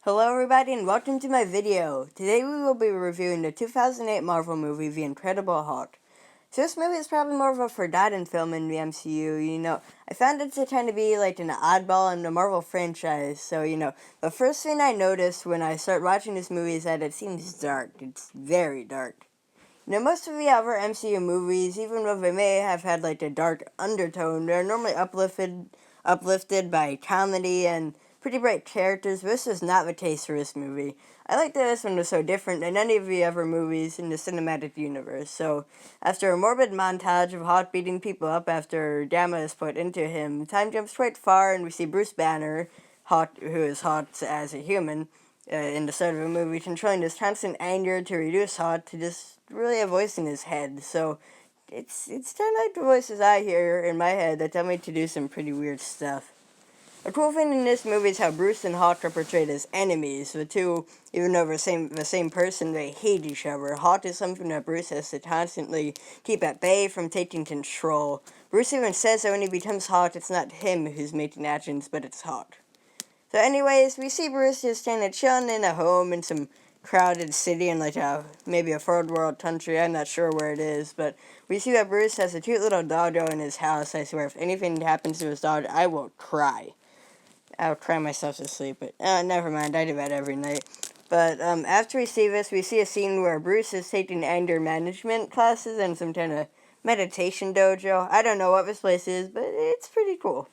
Hello everybody and welcome to my video. Today we will be reviewing the 2008 Marvel movie, The Incredible Hulk. So this movie is probably more of a forgotten film in the MCU, I found it to kind of be like an oddball in the Marvel franchise, so, the first thing I noticed when I start watching this movie is that it seems dark. It's very dark. Most of the other MCU movies, even though they may have had like a dark undertone, they're normally uplifted by comedy and pretty bright characters. But this is not the case for this movie. I like that this one was so different than any of the other movies in the cinematic universe. So, after a morbid montage of Hulk beating people up after Gamma is put into him, time jumps quite far and we see Bruce Banner, Hulk, who is Hulk as a human, in the start of the movie, controlling this constant anger to reduce Hulk to just really a voice in his head. So it's kind of like the voices I hear in my head that tell me to do some pretty weird stuff. A cool thing in this movie is how Bruce and Hulk are portrayed as enemies. The two, even though they're the same person, they hate each other. Hulk is something that Bruce has to constantly keep at bay from taking control. Bruce even says that when he becomes Hulk, it's not him who's making actions, but it's Hulk. So anyways, we see Bruce just kind of chilling in a home in some crowded city in like maybe a third world country. I'm not sure where it is, but we see that Bruce has a cute little doggo in his house. I swear, if anything happens to his dog, I will cry. I'll cry myself to sleep, but never mind. I do that every night. But after we see this, we see a scene where Bruce is taking anger management classes in some kind of meditation dojo. I don't know what this place is, but it's pretty cool.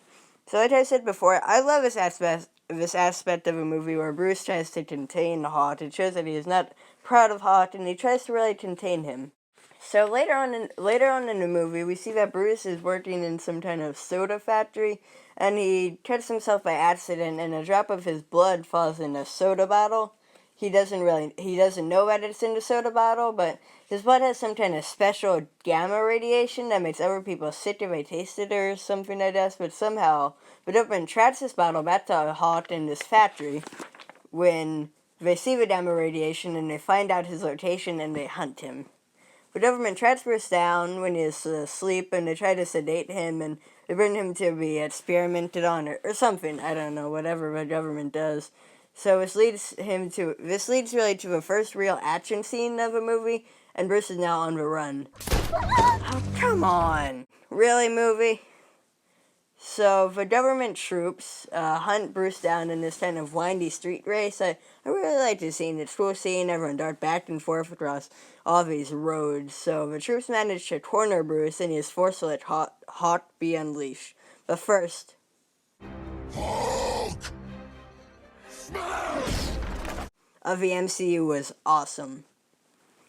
So like I said before, I love this aspect of a movie where Bruce tries to contain Hulk. It shows that he is not proud of Hulk and he tries to really contain him. So later on in the movie, we see that Bruce is working in some kind of soda factory, and he cuts himself by accident, and a drop of his blood falls in a soda bottle. He doesn't know that it's in the soda bottle, but his blood has some kind of special gamma radiation that makes other people sick if they taste it or something like that. But somehow, the government traps this bottle back to Hulk in this factory when they see the gamma radiation and they find out his location and they hunt him. The government tracks Bruce down when he is asleep, and they try to sedate him, and they bring him to be experimented on, or something. I don't know, whatever the government does. So this leads really to the first real action scene of a movie, and Bruce is now on the run. Oh, come on. Really, movie? So the government troops hunt Bruce down in this kind of windy street race. I really like this scene. It's cool seeing everyone dart back and forth across all these roads. So the troops manage to corner Bruce and he is forced to let Hulk be unleashed. But first, Hulk smash of the MCU was awesome.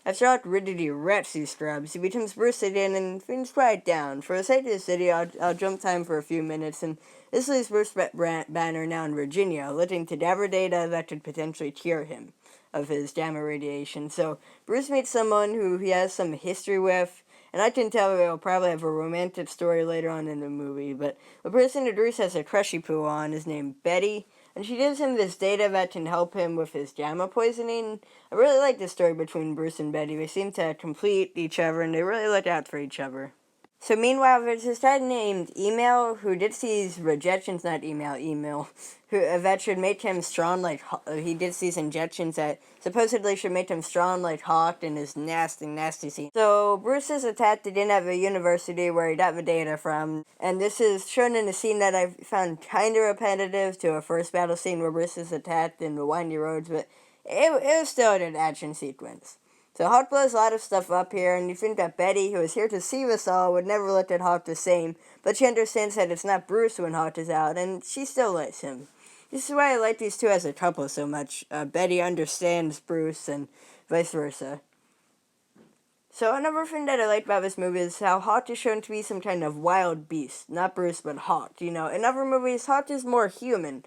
After Hulk ready wrecks these scrubs, he becomes Bruce again and things quiet down. For the sake of this video, I'll jump time for a few minutes, and this leaves Bruce Banner now in Virginia, looking to gather data that could potentially cure him of his gamma radiation. So Bruce meets someone who he has some history with, and I can tell they'll probably have a romantic story later on in the movie, but the person that Bruce has a crushy poo on is named Betty, and she gives him this data that can help him with his gamma poisoning. I really like the story between Bruce and Betty. They seem to complete each other, and they really look out for each other. So meanwhile, there's this guy named Email who did these rejections, not email, who that should make him strong like, he did these injections that supposedly should make him strong like Hulk in his nasty scene. So Bruce is attacked again at the university where he got the data from, and this is shown in a scene that I found kind of repetitive to a first battle scene where Bruce is attacked in the windy roads, but it was still an action sequence. So Hulk blows a lot of stuff up here, and you think that Betty, who is here to see us all, would never look at Hulk the same, but she understands that it's not Bruce when Hulk is out, and she still likes him. This is why I like these two as a couple so much. Betty understands Bruce, and vice versa. So another thing that I like about this movie is how Hulk is shown to be some kind of wild beast. Not Bruce, but Hulk. In other movies, Hulk is more human.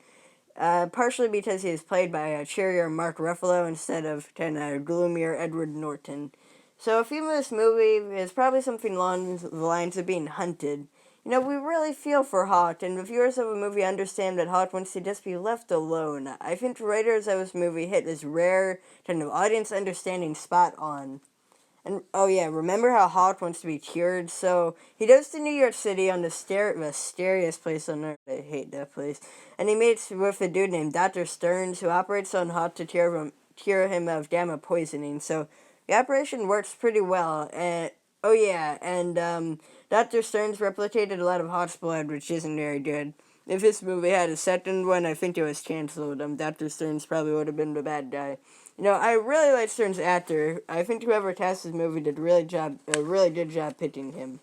Partially because he is played by a cheerier Mark Ruffalo instead of kind of gloomier Edward Norton. So a theme of this movie is probably something along the lines of being hunted. We really feel for Hulk, and the viewers of a movie understand that Hulk wants to just be left alone. I think the writers of this movie hit this rare kind of audience understanding spot on. And oh yeah, remember how Hawk wants to be cured? So he goes to New York City on the scariest place on earth. I hate that place. And he meets with a dude named Dr. Stearns who operates on Hawk to cure him of gamma poisoning. So the operation works pretty well. And oh yeah, and Dr. Stearns replicated a lot of Hawk's blood, which isn't very good. If this movie had a second one, I think it was canceled. Dr. Stearns probably would have been the bad guy. I really like Stern's actor. I think whoever cast this movie did a really good job pitching him.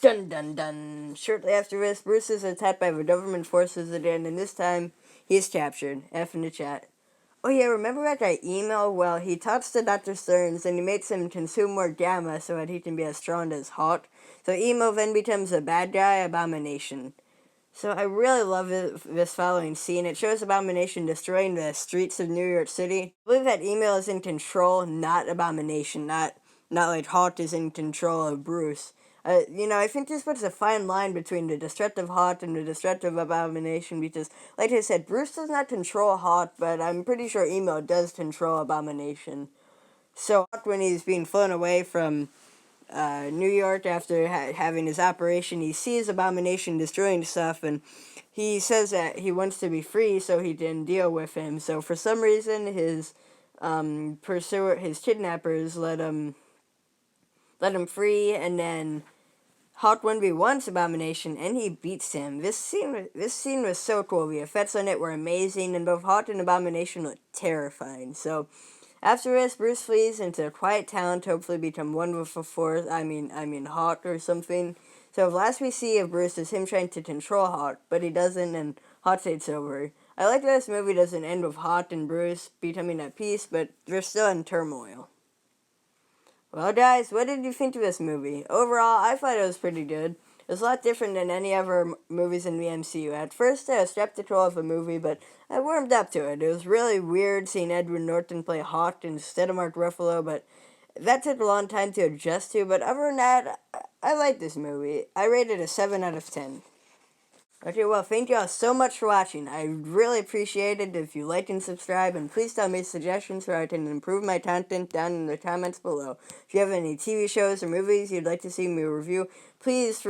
Dun dun dun. Shortly after this, Bruce is attacked by the government forces again, and this time he is captured. F in the chat. Oh yeah, remember that guy Emo? Well, he talks to Dr. Stearns and he makes him consume more gamma so that he can be as strong as Hawk. So Emo then becomes a bad guy, Abomination. So I really love this following scene. It shows Abomination destroying the streets of New York City. I believe that Email is in control, not Abomination, not like Hawk is in control of Bruce. I think this puts a fine line between the destructive Hawk and the destructive Abomination because, like I said, Bruce does not control Hawk, but I'm pretty sure Email does control Abomination. So Hawk, when he's being flown away from New York after having his operation, he sees Abomination destroying stuff, and he says that he wants to be free so he can deal with him. So for some reason, his his kidnappers let him free, and then Hawk 1v1's Abomination, and he beats him. This scene was so cool. The effects on it were amazing, and both Hawk and Abomination looked terrifying. So after this, Bruce flees into a quiet town to hopefully become one with the Force. I mean Hawk or something. So the last we see of Bruce is him trying to control Hawk, but he doesn't, and Hawk takes over. I like that this movie doesn't end with Hawk and Bruce becoming at peace, but they're still in turmoil. Well, guys, what did you think of this movie? Overall, I thought it was pretty good. It was a lot different than any other movies in the MCU. At first, I was skeptical of the movie, but I warmed up to it. It was really weird seeing Edward Norton play Hawk instead of Mark Ruffalo, but that took a long time to adjust to. But other than that, I like this movie. I rated it a 7 out of 10. Okay, well, thank you all so much for watching. I really appreciate it if you like and subscribe, and please tell me suggestions so I can improve my content down in the comments below. If you have any TV shows or movies you'd like to see me review, please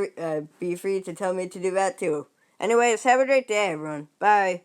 be free to tell me to do that too. Anyways, have a great day, everyone. Bye.